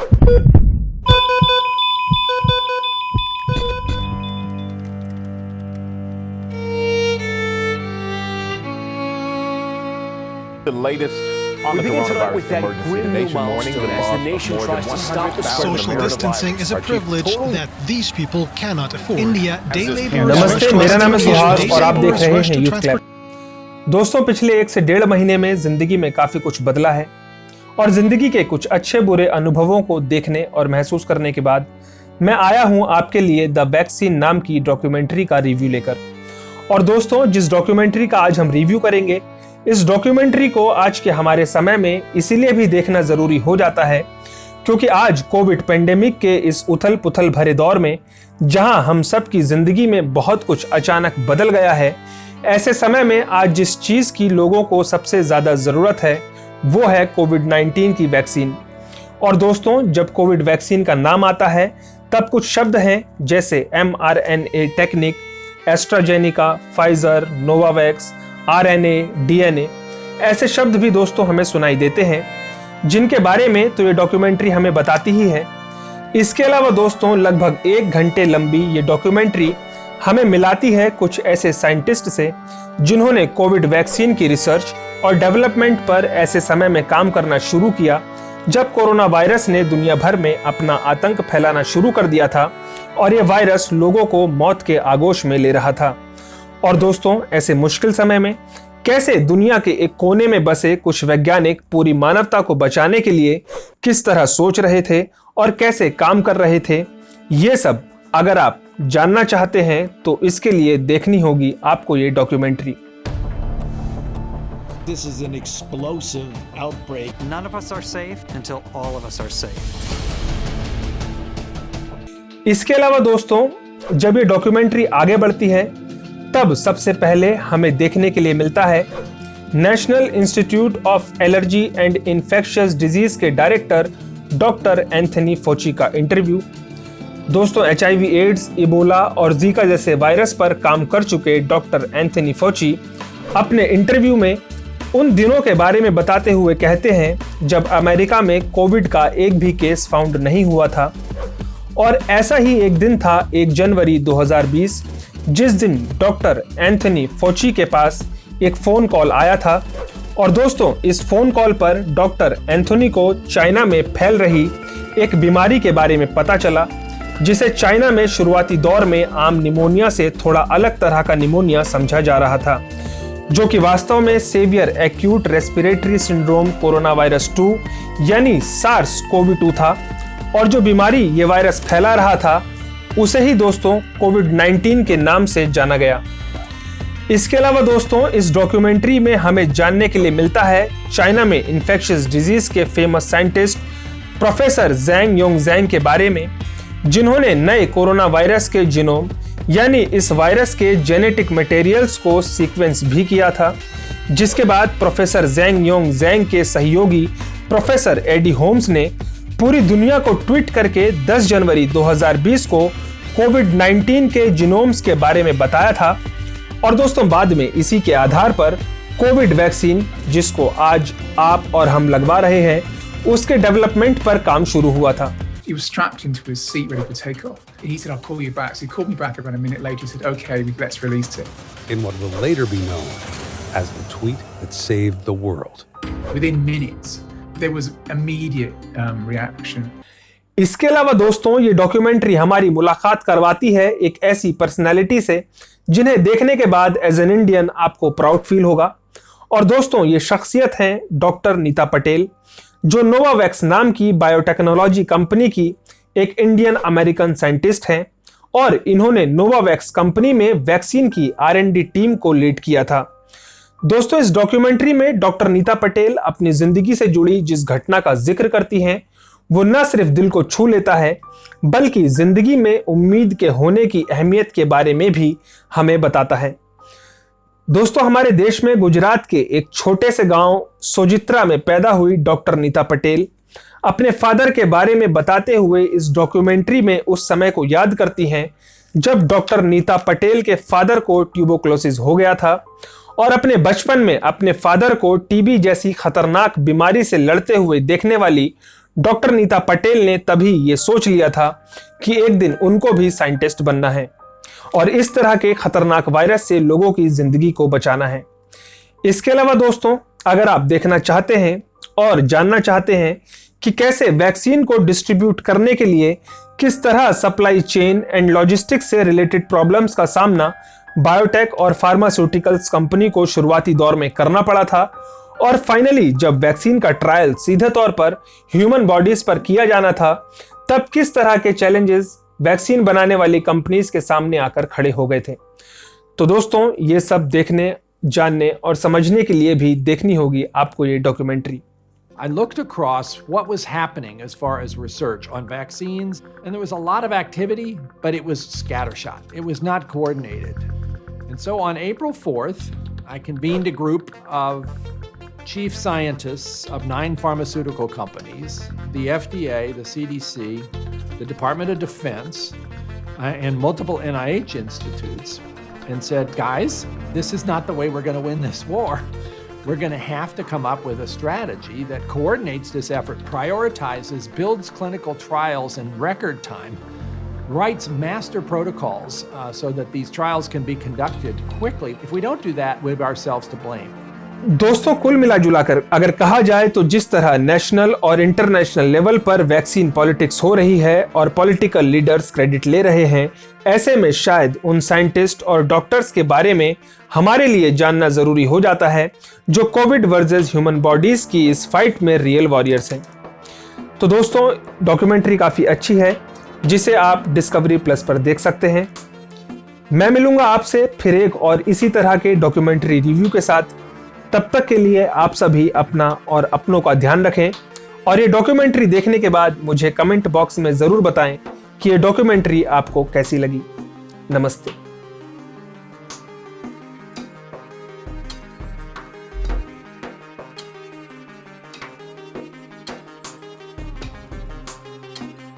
The latest on the coronavirus emergency. The nation mourning the loss of more than 100,000 Social distancing is a privilege that these people cannot afford. India day labor. नमस्ते, मेरा नाम है सुहास और आप देख रहे हैं यूथ क्लब। दोस्तों, पिछले 1 से 1.5 महीने में जिंदगी में काफी कुछ बदला है और जिंदगी के कुछ अच्छे बुरे अनुभवों को देखने और महसूस करने के बाद मैं आया हूं आपके लिए द वैक्सीन नाम की डॉक्यूमेंट्री का रिव्यू लेकर। और दोस्तों, जिस डॉक्यूमेंट्री का आज हम रिव्यू करेंगे, इस डॉक्यूमेंट्री को आज के हमारे समय में इसीलिए भी देखना जरूरी हो जाता है क्योंकि आज कोविड पेंडेमिक के इस उथल पुथल भरे दौर में जहां हम सब की जिंदगी में बहुत कुछ अचानक बदल गया है, ऐसे समय में आज जिस चीज की लोगों को सबसे ज्यादा जरूरत है वो है कोविड-19 की वैक्सीन। और दोस्तों, जब कोविड वैक्सीन का नाम आता है तब कुछ शब्द हैं जैसे mRNA technique, AstraZeneca, Pfizer, Novavax, RNA, DNA, ऐसे शब्द भी दोस्तों हमें सुनाई देते हैं जिनके बारे में तो ये डॉक्यूमेंट्री हमें बताती ही है। इसके अलावा दोस्तों, लगभग 1 घंटे लंबी ये डॉक्यूमेंट्री हमें मिलाती है कुछ ऐसे साइंटिस्ट से जिन्होंने कोविड वैक्सीन की रिसर्च और डेवलपमेंट पर ऐसे समय में काम करना शुरू किया जब कोरोना वायरस ने दुनिया भर में अपना आतंक फैलाना शुरू कर दिया था और ये वायरस लोगों को मौत के आगोश में ले रहा था। और दोस्तों, ऐसे मुश्किल समय में कैसे दुनिया के एक कोने में बसे कुछ वैज्ञानिक पूरी मानवता को बचाने के लिए किस तरह सोच रहे थे और कैसे काम कर रहे थे, ये सब अगर आप जानना चाहते हैं तो इसके लिए देखनी होगी आपको ये documentary. This is an explosive outbreak. None of us are safe until all of us are safe. इसके अलावा दोस्तों, जब ये डॉक्यूमेंट्री आगे बढ़ती है तब सबसे पहले हमें देखने के लिए मिलता है national institute of allergy and infectious disease के डायरेक्टर डॉक्टर एंथनी फॉची का इंटरव्यू। दोस्तों, HIV, एड्स, इबोला और जीका जैसे वायरस पर काम कर चुके डॉक्टर एंथनी फॉची अपने इंटरव्यू में उन दिनों के बारे में बताते हुए कहते हैं जब अमेरिका में कोविड का एक भी केस फाउंड नहीं हुआ था। और ऐसा ही एक दिन था 1 जनवरी 2020 जिस दिन डॉक्टर एंथनी फॉची के पास एक फोन कॉल आया था। और दोस्तों, इस फोन कॉल पर डॉक्टर एंथनी को चाइना में फैल रही एक बीमारी के बारे में पता चला जिसे चाइना में शुरुआती दौर में आम निमोनिया से थोड़ा अलग तरह का निमोनिया समझा जा रहा था, जो कि वास्तव में severe acute respiratory syndrome corona virus 2 यानी SARS-CoV-2 था। और जो बीमारी ये वायरस फैला रहा था उसे ही दोस्तों कोविड-19 के नाम से जाना गया। इसके अलावा दोस्तों, इस डॉक्यूमेंट्री में हमें जानने के लिए मिलता है चाइना में इन्फेक्शियस डिजीज के फेमस साइंटिस्ट प्रोफेसर ज़ैंग योंगज़ैंग के बारे में, जिन्होंने नए कोरोना वायरस के जीनोम यानी इस वायरस के जेनेटिक मटेरियल्स को सीक्वेंस भी किया था, जिसके बाद प्रोफेसर ज़ैंग योंगज़ैंग के सहयोगी प्रोफेसर एडी होम्स ने पूरी दुनिया को ट्वीट करके 10 जनवरी 2020 को कोविड-19 के जीनोम्स के बारे में बताया था। और दोस्तों, बाद में इसी के आधार पर कोविड वैक्सीन, जिसको आज आप और हम लगवा रहे हैं, उसके डेवलपमेंट पर काम शुरू हुआ था। He was strapped into his seat ready to take off. He said, "I'll call you back." So he called me back about a minute later. He said, "Okay, let's release it." In what will later be known as the tweet that saved the world. Within minutes, there was immediate reaction. इसके अलावा दोस्तों, ये documentary हमारी मुलाकात करवाती है एक ऐसी पर्सनैलिटी से जिन्हें देखने के बाद एज एन इंडियन आपको प्राउड फील होगा। और दोस्तों, ये शख्सियत हैं डॉक्टर नीता पटेल, जो नोवावैक्स नाम की बायोटेक्नोलॉजी कंपनी की एक इंडियन अमेरिकन साइंटिस्ट हैं और इन्होंने नोवावैक्स कंपनी में वैक्सीन की R&D टीम को लीड किया था। दोस्तों, इस डॉक्यूमेंट्री में डॉक्टर नीता पटेल अपनी जिंदगी से जुड़ी जिस घटना का जिक्र करती हैं वो न सिर्फ दिल को छू लेता है बल्कि जिंदगी में उम्मीद के होने की अहमियत के बारे में भी हमें बताता है। दोस्तों, हमारे देश में गुजरात के एक छोटे से गांव सोजित्रा में पैदा हुई डॉक्टर नीता पटेल अपने फादर के बारे में बताते हुए इस डॉक्यूमेंट्री में उस समय को याद करती हैं जब डॉक्टर नीता पटेल के फादर को ट्यूबरकुलोसिस हो गया था और अपने बचपन में अपने फादर को टीबी जैसी खतरनाक बीमारी से लड़ते हुए देखने वाली डॉक्टर नीता पटेल ने तभी ये सोच लिया था कि एक दिन उनको भी साइंटिस्ट बनना है और इस तरह के खतरनाक वायरस से लोगों की जिंदगी को बचाना है। इसके अलावा दोस्तों, अगर आप देखना चाहते हैं और जानना चाहते हैं कि कैसे वैक्सीन को डिस्ट्रीब्यूट करने के लिए किस तरह सप्लाई चेन एंड लॉजिस्टिक्स से रिलेटेड प्रॉब्लम्स का सामना बायोटेक और फार्मास्यूटिकल्स कंपनी को शुरुआती दौर में करना पड़ा था और फाइनली जब वैक्सीन का ट्रायल सीधे तौर पर ह्यूमन बॉडीज पर किया जाना था, तब किस तरह के चैलेंजेस वैक्सीन बनाने वाली कंपनीज के सामने आकर खड़े हो गए थे। तो दोस्तों, ये सब देखने, जानने और समझने के लिए भी देखनी होगी आपको ये documentary. I looked across what was happening as far as research on vaccines, and there was a lot of activity, but it was scattershot. It was not coordinated. And so on April 4th, I convened a group of chief scientists of 9 pharmaceutical companies, the FDA, the CDC, the Department of Defense, and multiple NIH institutes, and said, guys, this is not the way we're going to win this war. We're going to have to come up with a strategy that coordinates this effort, prioritizes, builds clinical trials in record time, writes master protocols so that these trials can be conducted quickly. If we don't do that, we have ourselves to blame. दोस्तों, कुल मिला जुलाकर अगर कहा जाए तो जिस तरह national और इंटरनेशनल लेवल पर वैक्सीन पॉलिटिक्स हो रही है और पॉलिटिकल लीडर्स क्रेडिट ले रहे हैं, ऐसे में शायद उन साइंटिस्ट और डॉक्टर्स के बारे में हमारे लिए जानना जरूरी हो जाता है जो कोविड वर्सेस ह्यूमन बॉडीज की इस फाइट में रियल वॉरियर्स हैं। तो दोस्तों, डॉक्यूमेंट्री काफी अच्छी है जिसे आप डिस्कवरी प्लस पर देख सकते हैं। मैं मिलूंगा आपसे फिर एक और इसी तरह के डॉक्यूमेंट्री रिव्यू के साथ। तब तक के लिए आप सभी अपना और अपनों का ध्यान रखें और ये डॉक्यूमेंट्री देखने के बाद मुझे कमेंट बॉक्स में जरूर बताएं कि ये डॉक्यूमेंट्री आपको कैसी लगी। नमस्ते।